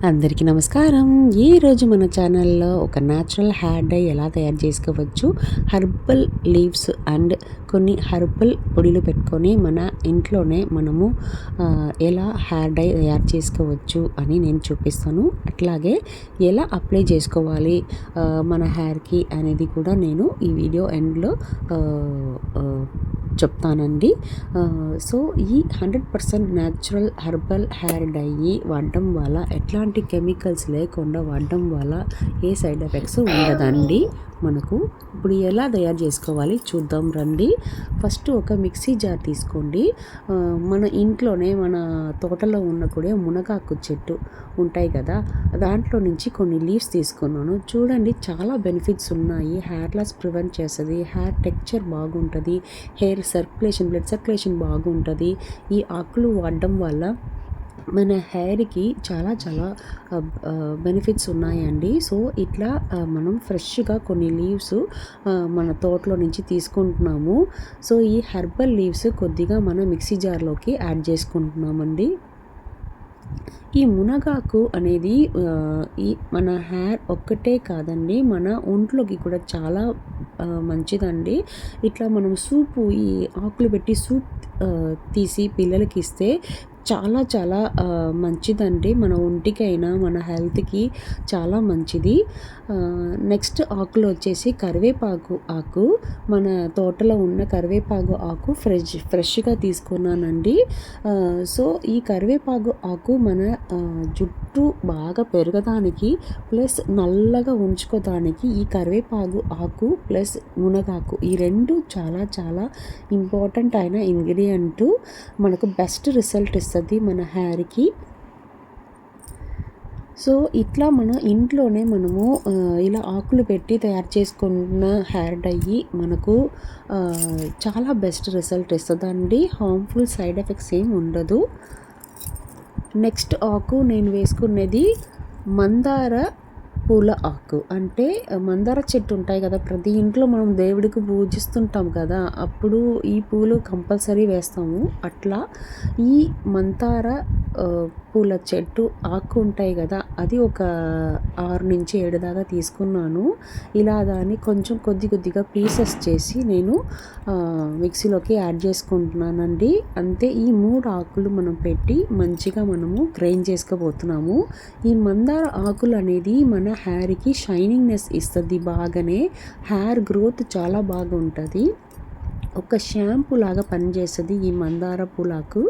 అందరికీ నమస్కారం. ఈరోజు మన ఛానల్లో ఒక న్యాచురల్ హెయిర్ డై ఎలా తయారు చేసుకోవచ్చు, హెర్బల్ లీవ్స్ అండ్ కొన్ని హెర్బల్ పొడిలు పెట్టుకొని మన ఇంట్లోనే మనము ఎలా హెయిర్ డై తయారు చేసుకోవచ్చు అని నేను చూపిస్తాను. అట్లాగే ఎలా అప్లై చేసుకోవాలి మన హెయిర్కి అనేది కూడా నేను ఈ వీడియో ఎండ్లో చెప్తానండి. సో ఈ 100% న్యాచురల్ హెర్బల్ హెయిర్ డై వాడడం వల్ల ఎట్లాంటి కెమికల్స్ లేకుండా వాడడం వల్ల ఏ సైడ్ ఎఫెక్ట్స్ ఉండదండి. మనకు ఇప్పుడు ఎలా తయారు చేసుకోవాలి చూద్దాం రండి. ఫస్ట్ ఒక మిక్సీ జార్ తీసుకోండి. మన ఇంట్లోనే మన తోటలో ఉన్న కూడా మునగాకు చెట్టు ఉంటాయి కదా, దాంట్లో నుంచి కొన్ని లీవ్స్ తీసుకున్నాను. చూడండి, చాలా బెనిఫిట్స్ ఉన్నాయి. హెయిర్ లాస్ ప్రివెంట్ చేస్తుంది, హెయిర్ టెక్స్చర్ బాగుంటుంది, హెయిర్ సర్క్యులేషన్, బ్లడ్ సర్క్యులేషన్ బాగుంటుంది. ఈ ఆకులు వాడడం వల్ల మన హెయిర్కి చాలా చాలా బెనిఫిట్స్ ఉన్నాయండి. సో ఇట్లా మనం ఫ్రెష్గా కొన్ని లీవ్స్ మన తోటలో నుంచి తీసుకుంటున్నాము. సో ఈ హెర్బల్ లీవ్స్ కొద్దిగా మన మిక్సీ జార్లోకి యాడ్ చేసుకుంటున్నామండి. ఈ మునగాకు అనేది ఈ మన హెయిర్ ఒక్కటే కాదండి, మన ఒంట్లోకి కూడా చాలా మంచిదండి. ఇట్లా మనం సూపు, ఈ ఆకులు పెట్టి సూప్ తీసి పిల్లలకి ఇస్తే చాలా చాలా మంచిదండి. మన ఒంటికైనా మన హెల్త్కి చాలా మంచిది. నెక్స్ట్ ఆకులు వచ్చేసి కరివేపాకు ఆకు. మన తోటలో ఉన్న కరివేపాకు ఆకు ఫ్రెష్గా తీసుకున్నానండి. సో ఈ కరివేపాకు ఆకు మన జుట్టు బాగా పెరగడానికి ప్లస్ నల్లగా ఉంచుకోవడానికి ఈ కరివేపాకు ఆకు ప్లస్ మునగాకు ఈ రెండు చాలా చాలా ఇంపార్టెంట్ అయిన ఇంగ్రీడియంట్. మనకు బెస్ట్ రిజల్ట్ ఇస్తుంది మన హెయిర్కి. సో ఇట్లా మన ఇంట్లోనే మనము ఇలా ఆకులు పెట్టి తయారు చేసుకున్న హెయిర్ డై మనకు చాలా బెస్ట్ రిజల్ట్ ఇస్తుందండి. హార్మ్ఫుల్ సైడ్ ఎఫెక్ట్స్ ఏం ఉండదు. నెక్స్ట్ ఆకు నేను వేసుకునేది మందార పూల ఆకు. అంటే మందార చెట్టు ఉంటాయి కదా, ప్రతి ఇంట్లో మనం దేవుడికి పూజిస్తుంటాం కదా, అప్పుడు ఈ పూలు కంపల్సరీ వేస్తాము. అట్లా ఈ మందార పూల చెట్టు ఆకు ఉంటాయి కదా, అది ఒక 6 నుంచి 7 దాకా తీసుకున్నాను. ఇలా దాన్ని కొంచెం కొద్దిగా పీసెస్ చేసి నేను మిక్సీలోకి యాడ్ చేసుకుంటున్నానండి. అంతే, ఈ 3 ఆకులు మనం పెట్టి మంచిగా మనము గ్రైండ్ చేసుకోబోతున్నాము. ఈ మందార ఆకులు అనేది మన హెయిర్కి షైనింగ్నెస్ ఇస్తుంది, బాగానే హెయిర్ గ్రోత్ చాలా బాగా ఉంటుంది. ఒక షాంపూ లాగా పనిచేస్తుంది ఈ మందార పూలాకు.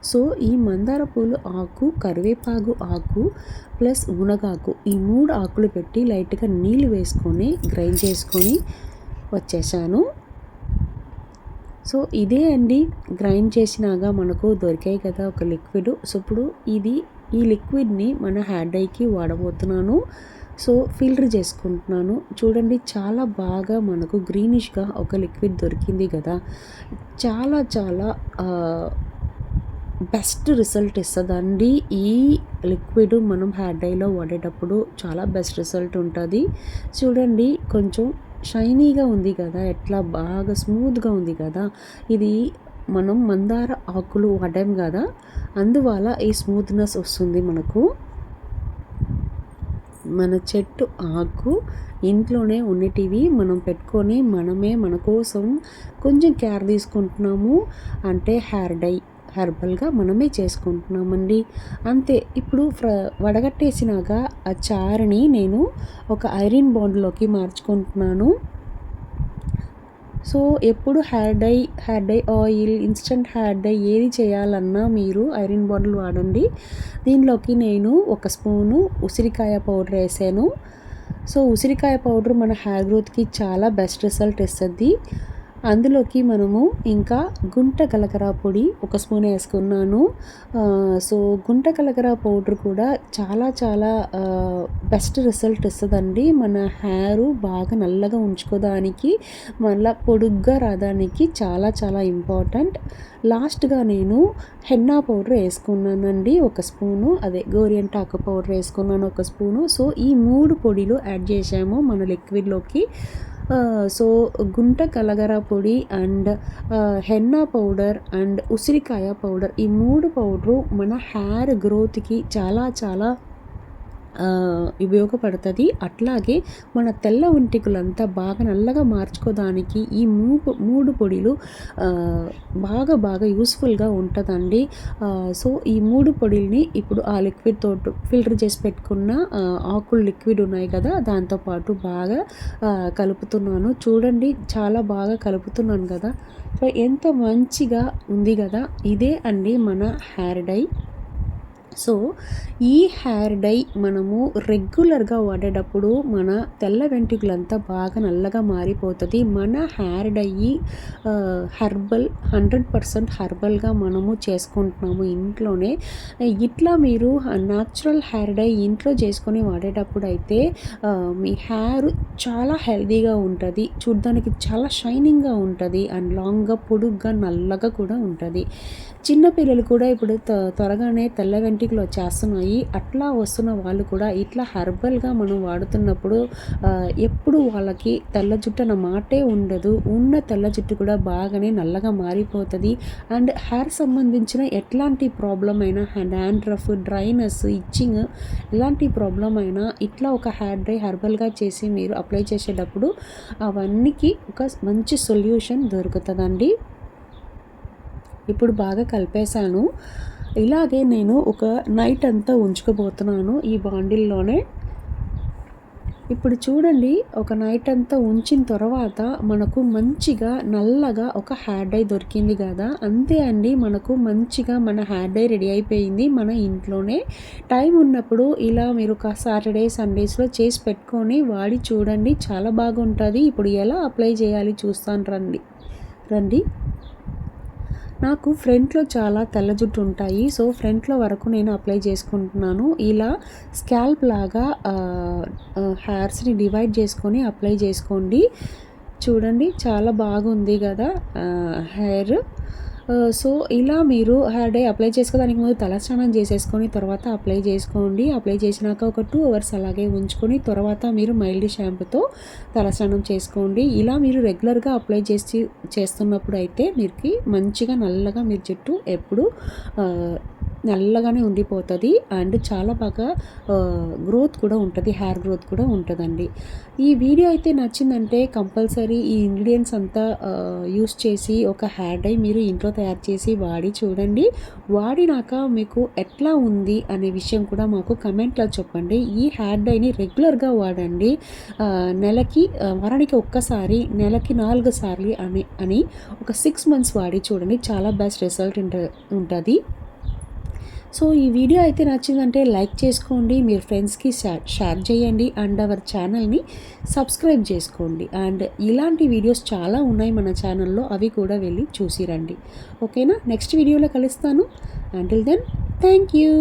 సో ఈ మందార పూలు ఆకు, కరివేపాకు ఆకు ప్లస్ మునగాకు ఈ 3 ఆకులు పెట్టి లైట్గా నీళ్ళు వేసుకొని గ్రైండ్ చేసుకొని వచ్చేసాను. సో ఇదే అండి, గ్రైండ్ చేసినాక మనకు దొరికాయి కదా ఒక లిక్విడ్. సో ఇప్పుడు ఈ లిక్విడ్ని మన హెయిర్ డైకి వాడబోతున్నాను. సో ఫిల్టర్ చేసుకుంటున్నాను. చూడండి, చాలా బాగా మనకు గ్రీనిష్గా ఒక లిక్విడ్ దొరికింది కదా, చాలా చాలా బెస్ట్ రిజల్ట్ ఇస్తుందండి. ఈ లిక్విడ్ మనం హెయిర్ డైలో వాడేటప్పుడు చాలా బెస్ట్ రిజల్ట్ ఉంటుంది. చూడండి, కొంచెం షైనీగా ఉంది కదా, ఎట్లా బాగా స్మూత్గా ఉంది కదా. ఇది మనం మందార ఆకులు వాడాం కదా, అందువల్ల ఈ స్మూత్నెస్ వస్తుంది మనకు. మన చెట్టు ఆకు ఇంట్లోనే ఉన్నటివి మనం పెట్టుకొని మనమే మన కోసం కొంచెం కేర్ తీసుకుంటున్నాము. అంటే హెయిర్ డై హెర్బల్గా మనమే చేసుకుంటున్నామండి. అంతే. ఇప్పుడు వడగట్టేసినాక ఆ చారుని నేను ఒక ఐరన్ బౌల్లోకి మార్చుకుంటున్నాను. సో ఎప్పుడు hair dye oil, instant hair dye ఏది చేయాలన్నా మీరు ఐరన్ బాటిల్ వాడండి. దీనిలోకి నేను 1 స్పూను ఉసిరికాయ పౌడర్ వేసాను. సో ఉసిరికాయ పౌడర్ మన హెయిర్ గ్రోత్కి చాలా బెస్ట్ రిజల్ట్ ఇస్తుంది. అందులోకి మనము ఇంకా గుంట కలకర పొడి 1 స్పూన్ వేసుకున్నాను. సో గుంట కలకర పౌడర్ కూడా చాలా చాలా బెస్ట్ రిజల్ట్ ఇస్తుందండి. మన హెయిర్ బాగా నల్లగా ఉంచుకోవడానికి, మళ్ళీ పొడుగ్గా రావడానికి చాలా చాలా ఇంపార్టెంట్. లాస్ట్గా నేను హెన్నా పౌడర్ వేసుకున్నానండి 1 స్పూను, అదే గోరింటాకు పౌడర్ వేసుకున్నాను 1 స్పూను. సో ఈ 3 పొడిలు యాడ్ చేసాము మన లిక్విడ్లోకి. సో గుంట కలగర పొడి అండ్ హెన్నా పౌడర్ అండ్ ఉసిరికాయ పౌడర్, ఈ 3 పౌడరు మన హెయిర్ గ్రోత్కి చాలా చాలా ఉపయోగపడుతుంది. అట్లాగే మన తెల్ల వెంట్రుకలంతా బాగా నల్లగా మార్చుకోవడానికి ఈ మూడు పొడిలు బాగా యూస్ఫుల్గా ఉంటుందండి. సో ఈ 3 పొడిల్ని ఇప్పుడు ఆ లిక్విడ్ తోటి ఫిల్టర్ చేసి పెట్టుకున్న ఆకులు లిక్విడ్ ఉన్నాయి కదా, దాంతోపాటు బాగా కలుపుతున్నాను. చూడండి చాలా బాగా కలుపుతున్నాను కదా, సో ఎంత మంచిగా ఉంది కదా. ఇదే అండి మన హెయిర్ డై. సో ఈ హెయిర్ డై మనము రెగ్యులర్గా వాడేటప్పుడు మన తెల్ల వెంట్రుకలంతా బాగా నల్లగా మారిపోతుంది. మన హెయిర్ డై హెర్బల్ 100% హెర్బల్గా మనము చేసుకుంటున్నాము ఇంట్లోనే. ఇట్లా మీరు న్యాచురల్ హెయిర్ డై ఇంట్లో చేసుకొని వాడేటప్పుడు అయితే మీ హెయిర్ చాలా హెల్తీగా ఉంటుంది, చూడడానికి చాలా షైనింగ్గా ఉంటుంది అండ్ లాంగ్గా పొడుగ్గా నల్లగా కూడా ఉంటుంది. చిన్నపిల్లలు కూడా ఇప్పుడు త్వరగానే తెల్ల వెంట్రుకలు వచ్చేస్తున్నాయి. అట్లా వస్తున్న వాళ్ళు కూడా ఇట్లా హెర్బల్గా మనం వాడుతున్నప్పుడు ఎప్పుడు వాళ్ళకి తెల్ల జుట్టు అన్న మాటే ఉండదు. ఉన్న తెల్ల జుట్టు కూడా బాగానే నల్లగా మారిపోతుంది. అండ్ హెయిర్ సంబంధించిన ఎట్లాంటి ప్రాబ్లం అయినా, డాండ్రఫ్, డ్రైనెస్, ఇచ్చింగ్, ఎలాంటి ప్రాబ్లం అయినా ఇట్లా ఒక హెయిర్ డ్రై హెర్బల్గా చేసి మీరు అప్లై చేసేటప్పుడు అవన్నీకి ఒక మంచి సొల్యూషన్ దొరుకుతుందండి. ఇప్పుడు బాగా కలిపేశాను. ఇలాగే నేను ఒక నైట్ అంతా ఉంచుకోబోతున్నాను ఈ బాండిల్లోనే. ఇప్పుడు చూడండి, ఒక నైట్ అంతా ఉంచిన తర్వాత మనకు మంచిగా నల్లగా ఒక హెయిర్ డై దొరికింది కదా. అంతే అండి, మనకు మంచిగా మన హెయిర్ డై రెడీ అయిపోయింది మన ఇంట్లోనే. టైం ఉన్నప్పుడు ఇలా మీరు ఒక సాటర్డే సండేస్లో చేసి పెట్టుకొని వాడి చూడండి, చాలా బాగుంటుంది. ఇప్పుడు ఎలా అప్లై చేయాలి చూస్తాను రండి. నాకు ఫ్రంట్లో చాలా తెల్ల జుట్టు ఉంటాయి. సో ఫ్రంట్లో వరకు నేను అప్లై చేసుకుంటున్నాను. ఇలా స్కాల్ప్ లాగా హెయిర్స్ని డివైడ్ చేసుకొని అప్లై చేసుకోండి. చూడండి చాలా బాగుంది కదా హెయిర్. సో ఇలా మీరు హెయిర్ డై అప్లై చేసుకోవడానికి ముందు తలస్నానం చేసేసుకొని తర్వాత అప్లై చేసుకోండి. అప్లై చేసినాక ఒక 2 hours అలాగే ఉంచుకొని తర్వాత మీరు మైల్డ్ షాంపూతో తలస్నానం చేసుకోండి. ఇలా మీరు రెగ్యులర్గా అప్లై చేస్తున్నప్పుడు అయితే మీకు మంచిగా నల్లగా మీ జుట్టు ఎప్పుడు నల్లగానే ఉండిపోతుంది అండ్ చాలా బాగా గ్రోత్ కూడా ఉంటుంది, హెయిర్ గ్రోత్ కూడా ఉంటుందండి. ఈ వీడియో అయితే నచ్చిందంటే కంపల్సరీ ఈ ఇంగ్రీడియంట్స్ అంతా యూస్ చేసి ఒక హెయిర్ డై మీరు ఇంట్లో తయారు చేసి వాడి చూడండి. వాడినాక మీకు ఎట్లా ఉంది అనే విషయం కూడా మాకు కమెంట్లో చెప్పండి. ఈ హెయిర్ డైని రెగ్యులర్గా వాడండి. వారానికి ఒక్కసారి, నెలకి 4 సార్లు అని ఒక 6 months వాడి చూడండి, చాలా బెస్ట్ రిజల్ట్ ఉంటుంది. సో ఈ వీడియో అయితే నచ్చిందంటే లైక్ చేసుకోండి, మీరు ఫ్రెండ్స్కి షేర్ చేయండి అండ్ అవర్ ఛానల్ని సబ్స్క్రైబ్ చేసుకోండి. అండ్ ఇలాంటి వీడియోస్ చాలా ఉన్నాయి మన ఛానల్లో, అవి కూడా వెళ్ళి చూసి రండి. ఓకేనా, నెక్స్ట్ వీడియోలో కలుస్తాను. Until then thank you.